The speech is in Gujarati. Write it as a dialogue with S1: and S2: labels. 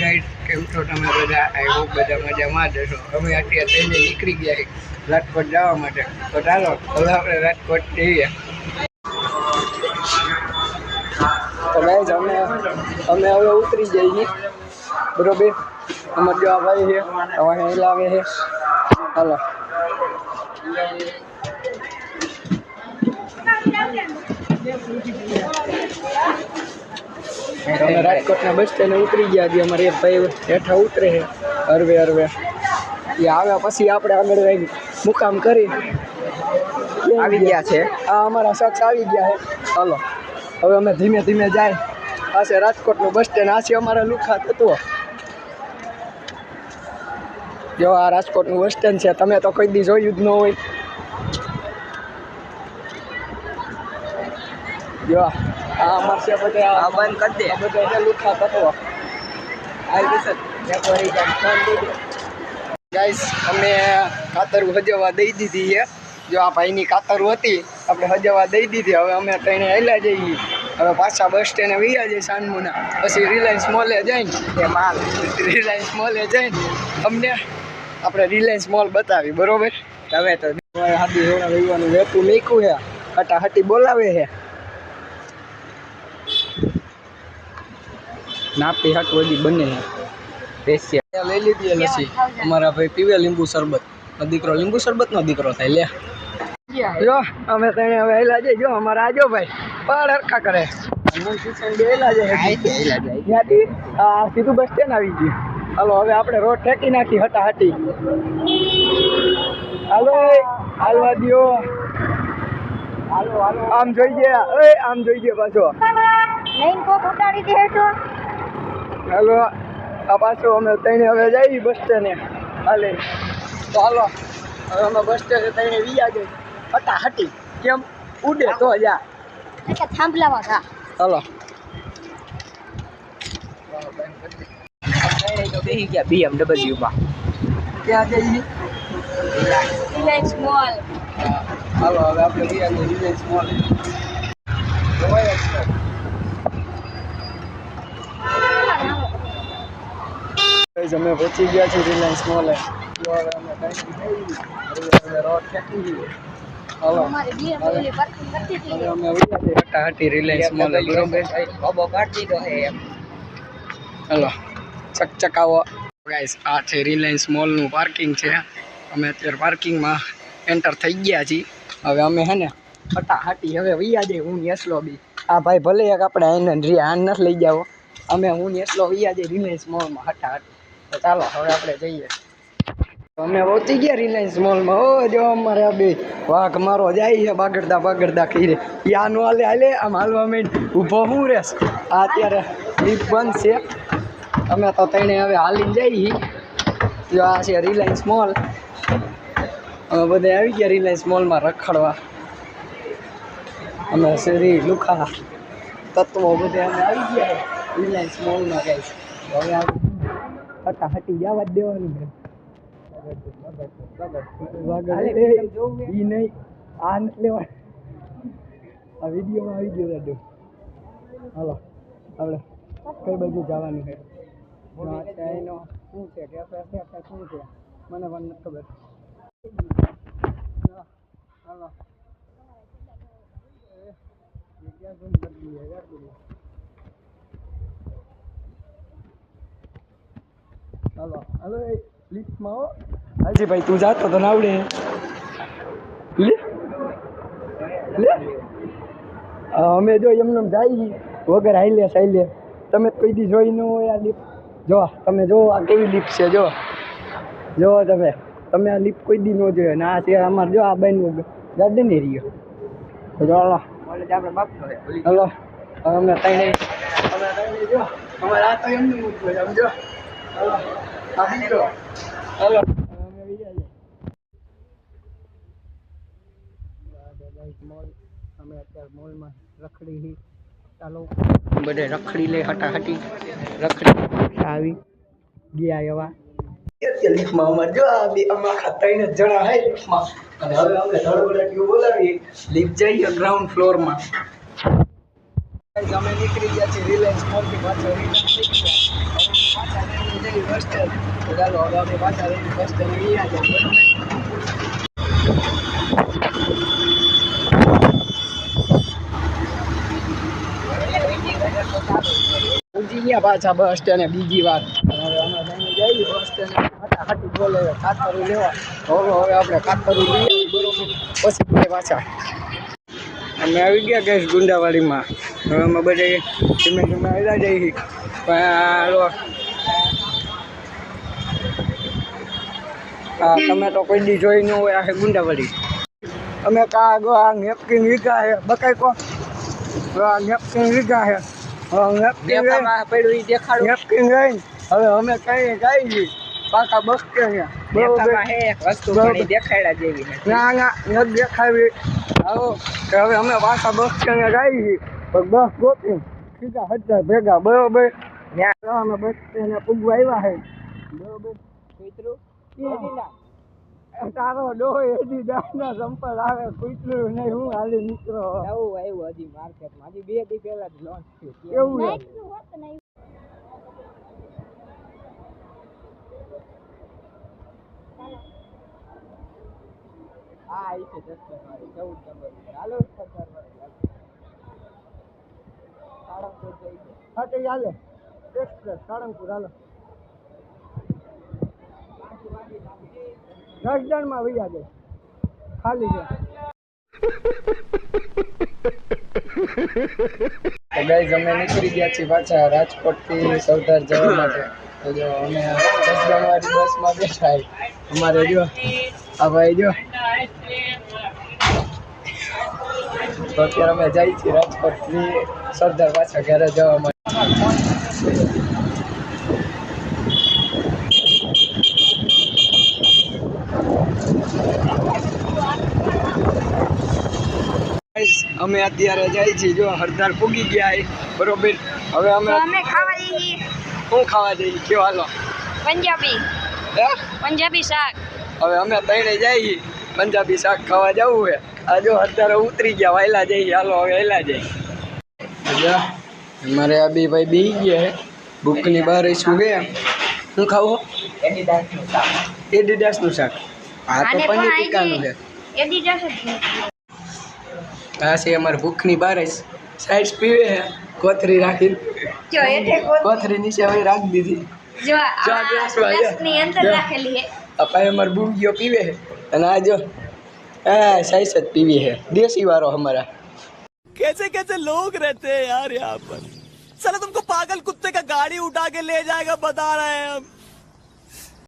S1: ગાઈડ કેમ છો તમે બધા? આઈ હોપ બધા મજામાં જ હશો. અમે અત્યારે થઈને નીકળી ગયા છીએ રાજકોટ જવા માટે. તો ચાલો હવે આપણે રાજકોટ જઈએ. તો ગાઈસ અમે હવે ઉતરી જઈએ બરોબર. અમારે જો આ ભાઈ છે હવે લાવે છે. હાલો અમે રાજકોટના બસ સ્ટેન્ડ ઉતરી ગયા છીએ. અમારે એક ભાઈ હેઠા ઉતરે છે હરવે એ આવ્યા પછી આપણે આગળ જઈને મુકામ કરી આવી ગયા છે. આ અમારા શખ્સ આવી ગયા છે. ચાલો હવે અમે ધીમે ધીમે જાય. આ છે રાજકોટનું બસ સ્ટેન્ડ. આ છે અમારા લુખા તત્વ. જો આ રાજકોટનું બસ સ્ટેન્ડ છે. તમે તો કોઈ દી જોયું જ ન હોય. જો આ અમારે બધા બંધ કરી દે. બધા લુખા તત્વ. ગાઈસ અમે કાતર હજવા દઈ દીધી છે. જો આ ભાઈની કાતર હતી આપણે હજવા દઈ દીધી. હવે અમે ટ્રેને હેલા જઈએ. હવે પાછા બસ સ્ટેન્ડે વૈયા જઈએ સાનમુના. પછી રિલાયન્સ મોલે જઈને રિલાયન્સ મોલે જઈને અમને આપણે રિલાયન્સ મોલ બતાવી બરોબર. હવે તો હાથી હોણા વહીવાનું વેતું મેકું છે. હટાહટી બોલાવે છે. નાપી હાટ વધી બને પેશિયા લઈ લીધી લસ્સી. અમારા ભાઈ પીવે લીંબુ શરબત. દીકરો લીંબુ શરબત નો દીકરો થાય. લે જો અમે તને હવે હેલા જઈએ. જો અમારા આજો ભાઈ પર હરખા કરે. સીધું બસ સ્ટેન્ડ આવી ગયું. હાલો હવે આપણે રોડ ઠેકી નાખી હટાહટી. હાલો હાલવા દો. આમ જોઈ ગયા આમ જોઈ ગયા પાછો. હાલો આ પાછો અમે તઈને હવે જઈએ બસ સ્ટેન્ડે હાલે. તો હાલો હવે અમે બસ સ્ટેન્ડે તઈને વિયા જઈએ હટાહટી. કેમ ઉડે તો જા થાંભલામાં થા. હાલો બેસી ગયા BMW માં. ક્યાં જઈએ? Reliance mall. હાલો હવે આપણે ગયા રિલાયન્સ મોલ. અમે પહોંચી ગયા છીએ રિલાયન્સ મોલે. રોડ ખેંચી હાલો અમે હટાહટી રિલાયન્સ મોલે બરોબર. હાલો ચકચકાવો ગાઈસ. આ છે રિલાયન્સ મોલનું પાર્કિંગ છે. અમે અત્યારે પાર્કિંગમાં એન્ટર થઈ ગયા છીએ. હવે અમે હે ને હટાહટી હવે વૈયા જઈએ. હું યસલો બી આ ભાઈ ભલે એક આપણે આનંદ રિયા આન નથી લઈ જાવ. અમે હું યસલો વૈયા જઈએ રિલાયન્સ મોલમાં હટાહટી. તો ચાલો હવે આપણે જઈએ. અમે પહોંચી ગયા રિલાયન્સ મોલમાં. ઓ જો અમારે આ બે વાઘ મારો જાય છે બાગડતા ખીરે. યાનો હાલે હાલે આમ હાલવા માંડ ઊભો હું રેસ. આ અત્યારે લિફ્ટ બંધ છે. અમે તો તઈને હવે હાલીને જઈએ. જો આ છે રિલાયન્સ મોલ. અમે બધા આવી ગયા રિલાયન્સ મોલમાં રખડવા. અમે શેરી લુખા તત્વો બધા અમે આવી ગયા રિલાયન્સ મોલમાં ગાઈસ. હવે હટાહટી જવા જ દેવાનું છે. ઈ નહીં આ નથી લેવા. આ વિડીયોમાં આવી ગયો દાદુ. હાલો આપણે કઈ બાજુ જવાનું છે? એનો શું છે કેફે શું છે મને પણ નથી ખબર. હાલો હાલો હાલો લિફ્ટમાં હો. હાજી ભાઈ તું જાતો તો આવડે. લે લે અમે જો એમને જઈએ વગર હાઈલે સાઈલે. તમે કોઈ દી જોઈ ન હોય આ લિફ્ટ. જો તમે જો આ કેવી લિફ્ટ છે. જો તમે આ લિફ્ટ કોઈ દી ન જોયો ને. આ છે અમારે જો આ બનવું ગાર્ડન એરિયો. તો ચાલો આપણે બાપ હલો અમે તઈને જો અમારે આ તો એમનું મૂકવું હોય સમજો. હલો આ બીજો હલો મોલ. અમે અત્યારે મોલમાં રખડી. ચાલો બધે રખડી લે હટાહટી. રખડી આવી ગયા એવા લિફ્ટમાં. અમારે જો આ બે આખા 3 જણા હે લિફ્ટમાં. અને હવે અમે ધડબડાટીઓ બોલાવી લિફ્ટ જઈએ ગ્રાઉન્ડ ફ્લોરમાં. અમે નીકળી ગયા છીએ રિલાયન્સ મોલથી પાછળ. Bus stand. તો ચાલો હવે આપણે પાછા રહીને બસ સ્ટેન્ડ ગયા છે બરોબર. પહોંચી ગયા પાછા બસ સ્ટેન્ડ બીજી વાર. હવે અમે જઈએ બસ સ્ટેન્ડ ફટાફટ બોલે ખાતરું લેવા. હવે આપણે ખાતરું લઈએ બરોબર પછી પાછા અમે આવી ગયા ગેસ ગુંડાવાડીમાં. હવે અમે બધા ધીમે ધીમે આવ્યા જઈએ પણ તમે તો કોઈ દી જોઈ ન હોય આ ગુંડાવાડી. અમે કાગો આ નેપકિન વીઘા છે બકાઈ કો નેપકિન વીઘા છે નેપકિન લઈને હવે અમે કઈ ગાઈ પાકા બસ સ્ટેન્ડ
S2: દેખાડ્યા જેવી
S1: ના નથી દેખાવી. આવો હવે અમે પાછા બસ સ્ટેન્ડ ગાઈ બસ ગોતી સીધા હજાર ભેગા બરોબર. અમે બસ સ્ટેન્ડ પૂગવા આવ્યા છે બરોબર. તારો ડોહ એડી દાના સંપલ આવે કૂતરું નહીં હું હાલી નીકળો
S2: આવું આવ્યું હજી માર્કેટમાં હજી 2 દી પહેલા જ લોન્ચ થયું
S1: એવું
S2: હા આવી છે 10 વાળી 14 નંબર હાલો 17 વાળી સાળંગપુર જઈ
S1: હા તો હાલે એક્સપ્રેસ સાળંગપુર હાલો રસદાનમાં વૈયા જાય ખાલી છે. તો ગાઈઝ અમે નીકળી ગયા છીએ પાછા રાજકોટથી સરદાર જવા માટે. તો જો અમે રસદાનવાળી બસમાં બેઠા અમારે જો આ ભાઈ જો તો અત્યારે અમે જઈએ છીએ રાજકોટથી સરદાર પાછા ઘરે જવા માટે. અમે અત્યારે જઈએ છીએ જો હરદાર પૂગી ગયા બરોબર. હવે અમે
S3: ખાવા જઈએ.
S1: શું ખાવા જઈએ કયો હાલો?
S3: પંજાબી શાક.
S1: હવે અમે ત્રણે જઈએ પંજાબી શાક ખાવા જવું છે. આ જો અત્યારે ઉતરી ગયા વાયલા જઈએ હાલો હવે હેલા જઈએ. અમારે આ બે ભાઈ બી ગયા ભૂખની બહાર શું ગયા શું ખાવું? એડિડાસનું શાક. હા તો પનીર ટીકાનું છે. આ છે અમારે ભૂખની બાર સાઈડ પીવે છે કોથરી રાખી કોથરી નીચે હવે રાખી દીધી. અપાય અમારે બૂંગીઓ પીવે છે અને આ જો હા સાઈસ જ પીવી છે દેશી વાળો हमारा.
S4: कैसे कैसे लोग रहते हैं यार यहाँ पर. साला तुमको पागल कुत्ते का गाड़ी उठा के ले जाएगा बता रहे हैं हम.